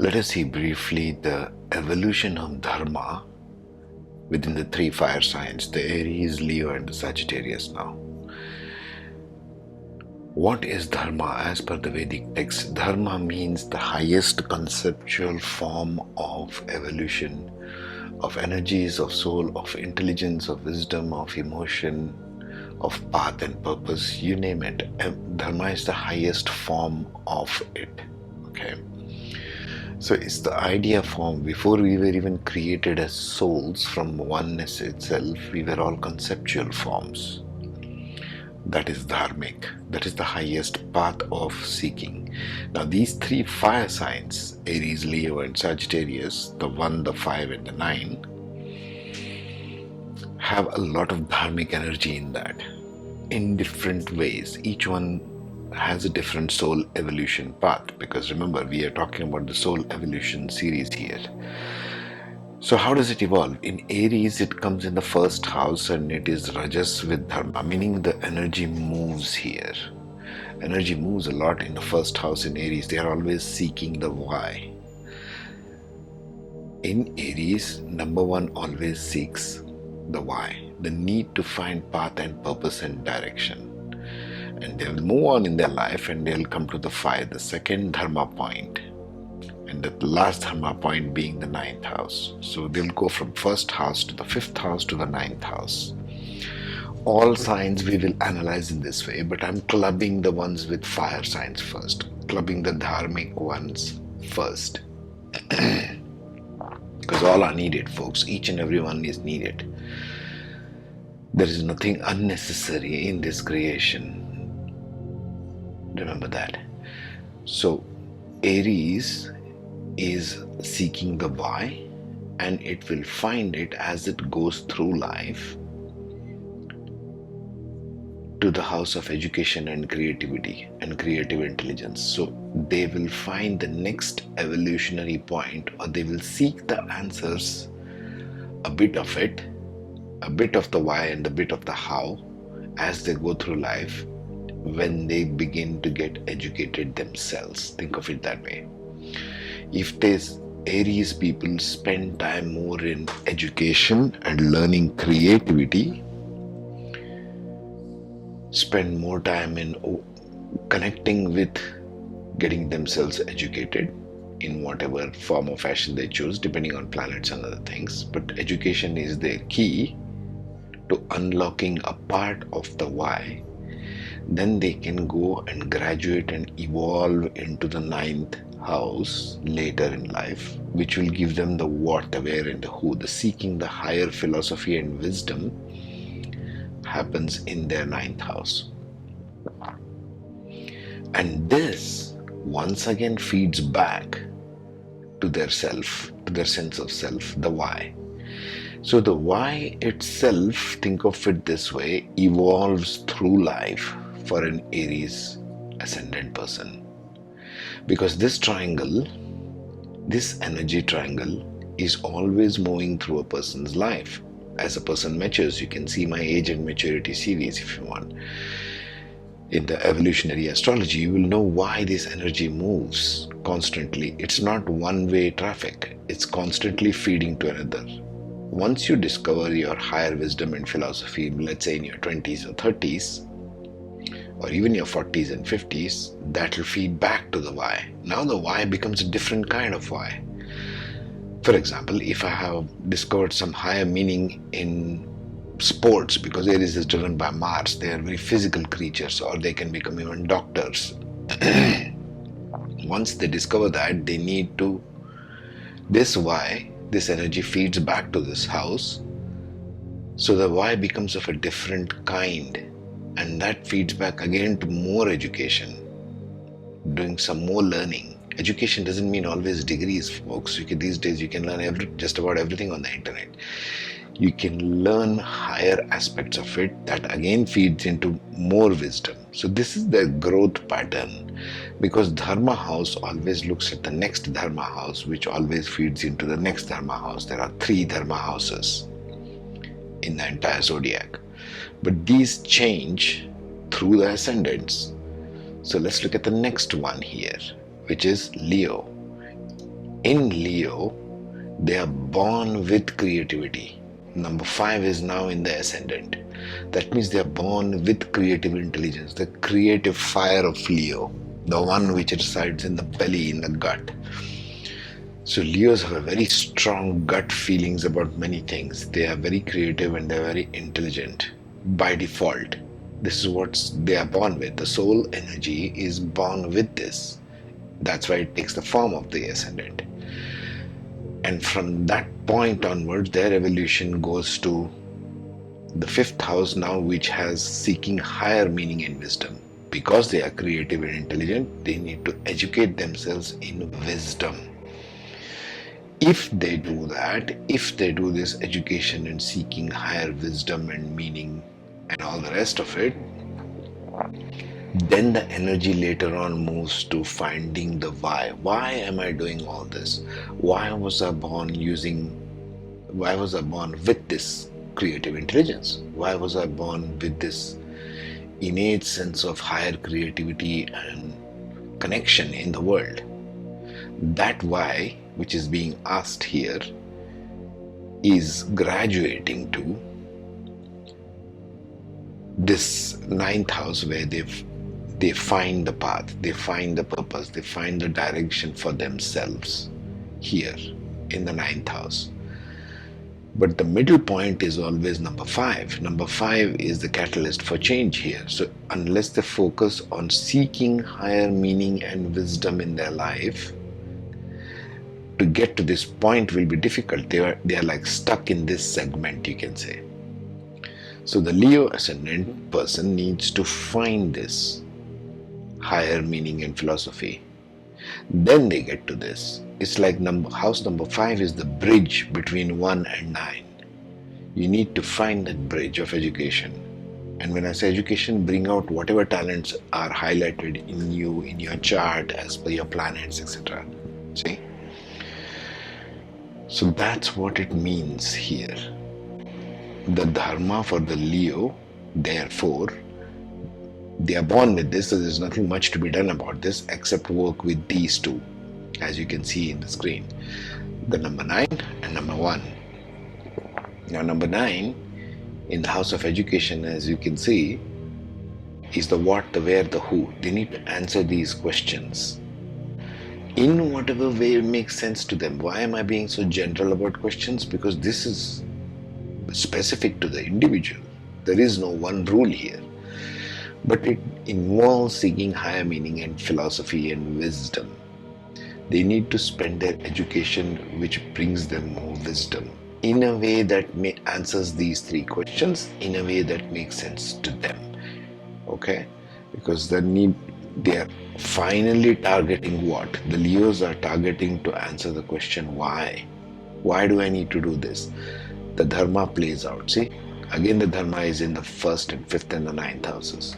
Let us see briefly the evolution of Dharma within the three fire signs, the Aries, Leo, and the Sagittarius now. What is Dharma as per the Vedic text? Dharma means the highest conceptual form of evolution, of energies, of soul, of intelligence, of wisdom, of emotion, of path and purpose, you name it. Dharma is the highest form of it. Okay. So it's the idea form. Before we were even created as souls from oneness itself, we were all conceptual forms. That is dharmic. That is the highest path of seeking. Now these three fire signs, Aries, Leo, and Sagittarius, the 1, the 5, and the 9, have a lot of dharmic energy in that, in different ways. Each one has a different soul evolution path, because remember, we are talking about the soul evolution series here. So how does it evolve? In Aries, it comes in the first house and it is Rajas with Dharma, meaning the energy moves here. Energy moves a lot in the first house in Aries. They are always seeking the why. In Aries, number 1 always seeks the why, the need to find path and purpose and direction. And they'll move on in their life and they'll come to the 5, the second Dharma point, and the last Dharma point being the 9th house. So they'll go from first house to the 5th house to the 9th house. All signs we will analyze in this way, but I'm clubbing the ones with fire signs first, clubbing the dharmic ones first. Because all are needed, folks. Each and every one is needed. There is nothing unnecessary in this creation. Remember that. So Aries is seeking the why, and it will find it as it goes through life to the house of education and creativity and creative intelligence. So they will find the next evolutionary point, or they will seek the answers, a bit of it, a bit of the why and a bit of the how, as they go through life when they begin to get educated themselves. Think of it that way. If these Aries people spend time more in education and learning creativity, spend more time in connecting with getting themselves educated in whatever form or fashion they choose, depending on planets and other things. But education is their key to unlocking a part of the why. Then they can go and graduate and evolve into the 9th house later in life, which will give them the what, the where, and the who. The seeking the higher philosophy and wisdom happens in their 9th house. And this once again feeds back to their self, to their sense of self, the why. So the why itself, think of it this way, evolves through life for an Aries ascendant person. Because this triangle, this energy triangle, is always moving through a person's life. As a person matures, you can see my age and maturity series if you want. In the evolutionary astrology, you will know why this energy moves constantly. It's not one-way traffic. It's constantly feeding to another. Once you discover your higher wisdom and philosophy, let's say in your 20s or 30s, or even your 40s and 50s, that will feed back to the why. Now the why becomes a different kind of why. For example, if I have discovered some higher meaning in sports, because Aries is driven by Mars, they are very physical creatures, or they can become even doctors. Once they discover that, they need to, this why, this energy feeds back to this house. So the why becomes of a different kind, and that feeds back again to more education, doing some more learning. Education doesn't mean always degrees, folks. These days you can learn just about everything on the internet. You can learn higher aspects of it that again feeds into more wisdom. So this is the growth pattern, because Dharma house always looks at the next Dharma house, which always feeds into the next Dharma house. There are 3 Dharma houses in the entire zodiac, but these change through the ascendants. So let's look at the next one here, which is Leo. In Leo, they are born with creativity. Number 5 is now in the ascendant. That means they are born with creative intelligence, the creative fire of Leo, the one which resides in the belly, in the gut. So Leos have a very strong gut feelings about many things. They are very creative and they are very intelligent by default. This is what they are born with. The soul energy is born with this. That's why it takes the form of the ascendant. And from that point onwards, their evolution goes to the 5th house now, which has seeking higher meaning and wisdom. Because they are creative and intelligent, they need to educate themselves in wisdom. If they do that, if they do this education and seeking higher wisdom and meaning and all the rest of it, then the energy later on moves to finding the why. Why am I doing all this? Why was I born with this creative intelligence? Why was I born with this innate sense of higher creativity and connection in the world? That why, which is being asked here, is graduating to this 9th house, where they find the path, they find the purpose, they find the direction for themselves here in the 9th house. But the middle point is always number 5. Number 5 is the catalyst for change here. So unless they focus on seeking higher meaning and wisdom in their life, to get to this point will be difficult. They are like stuck in this segment, you can say. So the Leo ascendant person needs to find this higher meaning and philosophy. Then they get to this. It's like house number 5 is the bridge between 1 and 9. You need to find that bridge of education. And when I say education, bring out whatever talents are highlighted in you, in your chart, as per your planets, etc. See? So that's what it means here. The Dharma for the Leo, therefore, they are born with this, so there's nothing much to be done about this except work with these two, as you can see in the screen. The number 9 and number 1. Now number 9, in the house of education, as you can see, is the what, the where, the who. They need to answer these questions in whatever way it makes sense to them. Why am I being so general about questions? Because this is specific to the individual. There is no one rule here. But it involves seeking higher meaning and philosophy and wisdom. They need to spend their education which brings them more wisdom in a way that answers these 3 questions in a way that makes sense to them. Okay? Because they are finally targeting what? The Leos are targeting to answer the question why. Why do I need to do this? The Dharma plays out. See? Again, the Dharma is in the 1st and 5th and the 9th houses.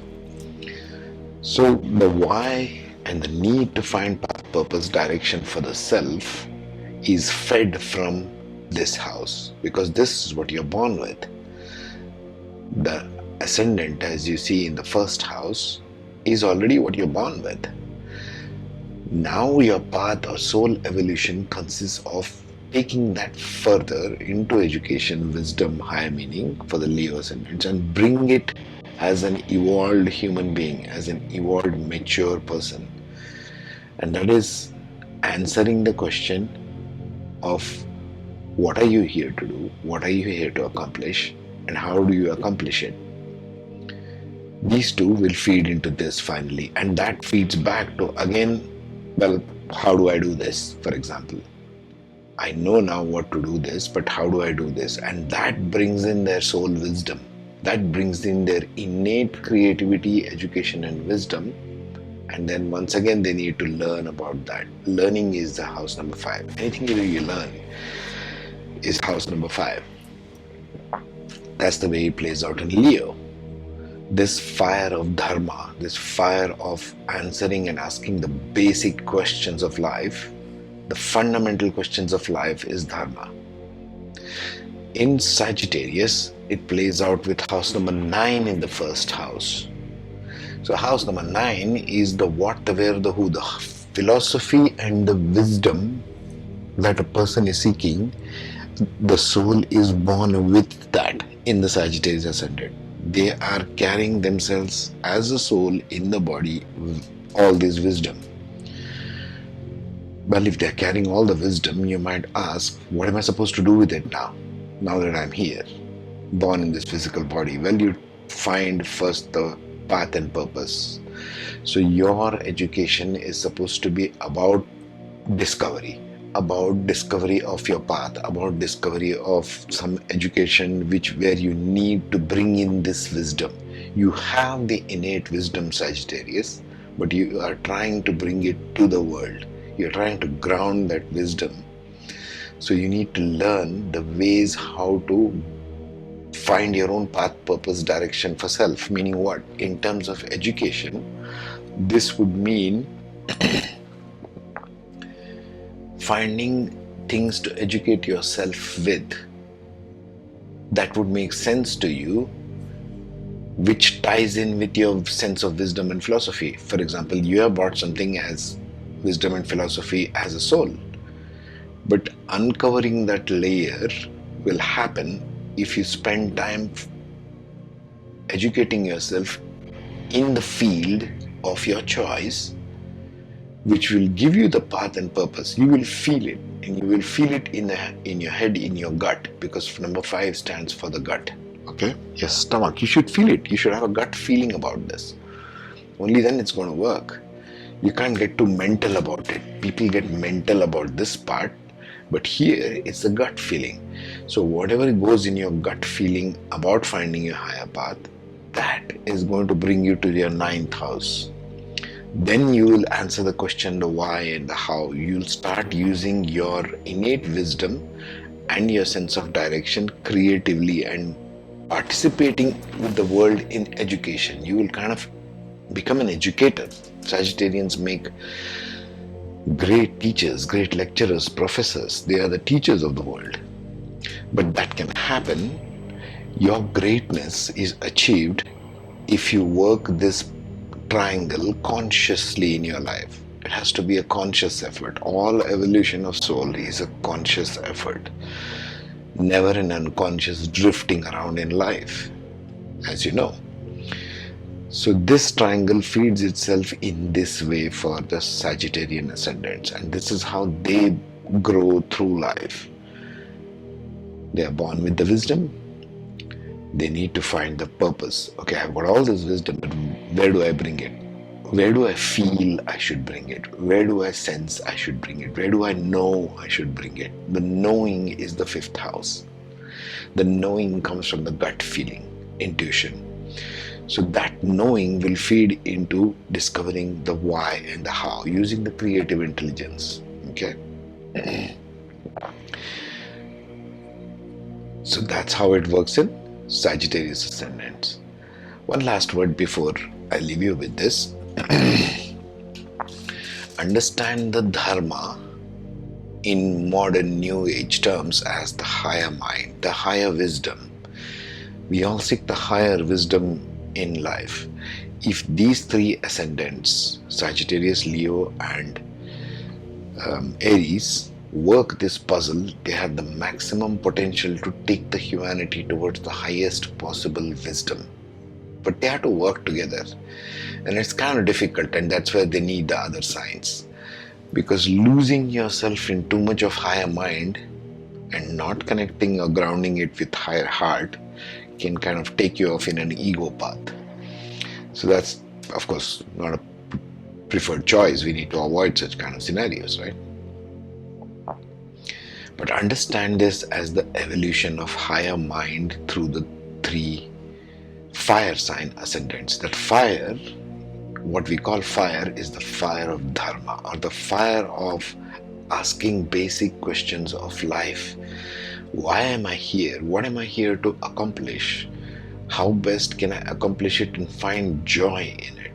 So the why and the need to find path, purpose, direction for the self is fed from this house, because this is what you're born with. The ascendant, as you see in the 1st house, is already what you're born with. Now your path or soul evolution consists of taking that further into education, wisdom, higher meaning for the Leo ascendants, and bring it as an evolved human being, as an evolved mature person. And that is answering the question of what are you here to do, what are you here to accomplish, and how do you accomplish it. These two will feed into this finally, and that feeds back to, again, well, how do I do this? For example, I know now what to do this, but how do I do this? And that brings in their soul wisdom. That brings in their innate creativity, education and wisdom. And then once again, they need to learn about that. Learning is the house number 5. Anything you learn is house number 5. That's the way it plays out in Leo. This fire of Dharma, this fire of answering and asking the basic questions of life, the fundamental questions of life, is Dharma. In Sagittarius, it plays out with house number 9 in the 1st house. So house number 9 is the what, the where, the who, the philosophy and the wisdom that a person is seeking, the soul is born with that in the Sagittarius Ascendant. They are carrying themselves as a soul in the body, all this wisdom. Well, if they're carrying all the wisdom, you might ask, what am I supposed to do with it now? Now that I'm here, born in this physical body? Well, you find first the path and purpose. So your education is supposed to be about discovery of your path, about discovery of some education where you need to bring in this wisdom. You have the innate wisdom, Sagittarius, but you are trying to bring it to the world. You're trying to ground that wisdom. So you need to learn the ways how to find your own path, purpose, direction for self. Meaning what? In terms of education, this would mean finding things to educate yourself with that would make sense to you, which ties in with your sense of wisdom and philosophy. For example, you have brought something as wisdom and philosophy as a soul, but uncovering that layer will happen if you spend time educating yourself in the field of your choice, which will give you the path and purpose. You will feel it, and you will feel it in your head, in your gut, because number 5 stands for the gut. Okay? Your stomach. You should feel it. You should have a gut feeling about this. Only then it's going to work. You can't get too mental about it. People get mental about this part, but here it's the gut feeling. So whatever goes in your gut feeling about finding your higher path, that is going to bring you to your 9th house. Then you will answer the question, the why and the how. You'll start using your innate wisdom and your sense of direction creatively and participating with the world in education. You will kind of become an educator. Sagittarians make great teachers, great lecturers, professors. They are the teachers of the world. But that can happen. Your greatness is achieved if you work this triangle consciously in your life. It has to be a conscious effort. All evolution of soul is a conscious effort, never an unconscious drifting around in life, as you know. So this triangle feeds itself in this way for the Sagittarian ascendants, and this is how they grow through life. They are born with the wisdom. They need to find the purpose. Okay, I've got all this wisdom, but where do I bring it? Where do I feel I should bring it? Where do I sense I should bring it? Where do I know I should bring it? The knowing is the 5th house. The knowing comes from the gut feeling, intuition. So that knowing will feed into discovering the why and the how, using the creative intelligence. Okay? So that's how it works in Sagittarius Ascendants. One last word before I leave you with this. Understand the Dharma in modern New Age terms as the higher mind, the higher wisdom. We all seek the higher wisdom in life. If these 3 ascendants, Sagittarius, Leo and Aries, work this puzzle, they have the maximum potential to take the humanity towards the highest possible wisdom. But they have to work together, and it's kind of difficult, and that's where they need the other signs, because losing yourself in too much of higher mind and not connecting or grounding it with higher heart can kind of take you off in an ego path. So that's, of course, not a preferred choice. We need to avoid such kind of scenarios, right? But understand this as the evolution of higher mind through the 3 fire sign ascendants. That fire, what we call fire, is the fire of Dharma, or the fire of asking basic questions of life. Why am I here? What am I here to accomplish? How best can I accomplish it and find joy in it?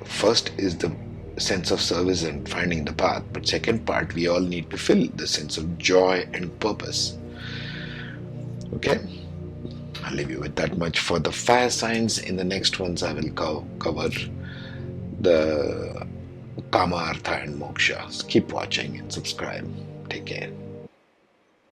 First is the sense of service and finding the path, but second part, we all need to fill the sense of joy and purpose. Okay? I'll leave you with that much for the fire signs. In the next ones, I will cover the Kama, Artha and Moksha. Keep watching and subscribe. Take care.